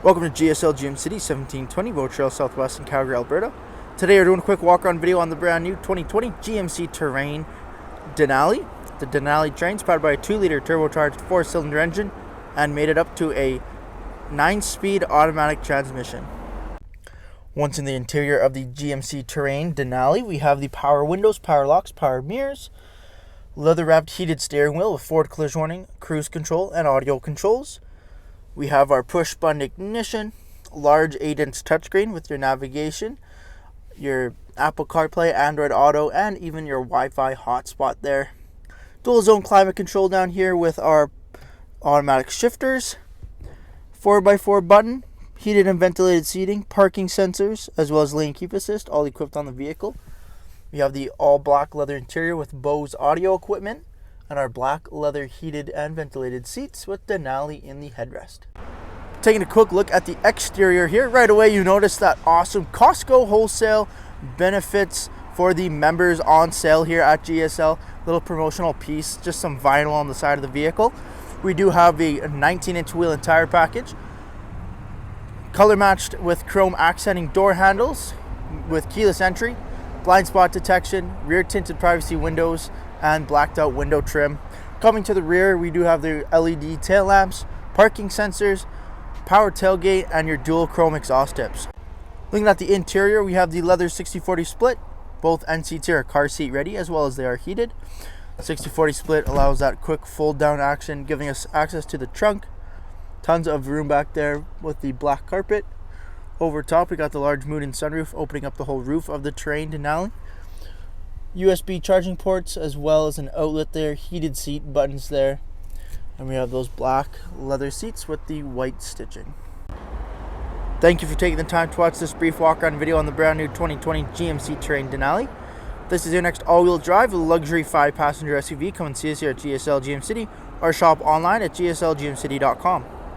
Welcome to GSL GMC 1720 Road Trail Southwest in Calgary, Alberta. Today we're doing a quick walk-around video on the brand new 2020 GMC Terrain Denali. The Denali train is powered by a 2-liter turbocharged 4-cylinder engine and made it up to a 9-speed automatic transmission. Once in the interior of the GMC Terrain Denali, we have the power windows, power locks, power mirrors, leather-wrapped heated steering wheel with forward collision warning, cruise control, and audio controls. We have our push-button ignition, large 8-inch touchscreen with your navigation, your Apple CarPlay, Android Auto, and even your Wi-Fi hotspot there. Dual zone climate control down here with our automatic shifters, 4x4 button, heated and ventilated seating, parking sensors, as well as lane keep assist, all equipped on the vehicle. We have the all black leather interior with Bose audio equipment, and our black leather heated and ventilated seats with Denali in the headrest. Taking a quick look at the exterior here, right away you notice that awesome Costco wholesale benefits for the members on sale here at GSL. Little promotional piece, just some vinyl on the side of the vehicle. We do have a 19-inch wheel and tire package, color matched with chrome accenting door handles with keyless entry, blind spot detection, rear tinted privacy windows, and blacked out window trim. Coming to the rear, we do have the LED tail lamps, parking sensors, power tailgate, and your dual chrome exhaust tips. Looking at the interior, we have the leather 60/40 split. Both end seats here are car seat ready, as well as they are heated. 60/40 split allows that quick fold down action, giving us access to the trunk. Tons of room back there with the black carpet. Over top, we got the large moon and sunroof opening up the whole roof of the Terrain Denali. USB charging ports, as well as an outlet there, heated seat buttons there, and we have those black leather seats with the white stitching. Thank you for taking the time to watch this brief walk-around video on the brand new 2020 GMC Terrain Denali. This is your next all-wheel drive luxury 5-passenger SUV. Come and see us here at GSL GM City or shop online at gslgmcity.com.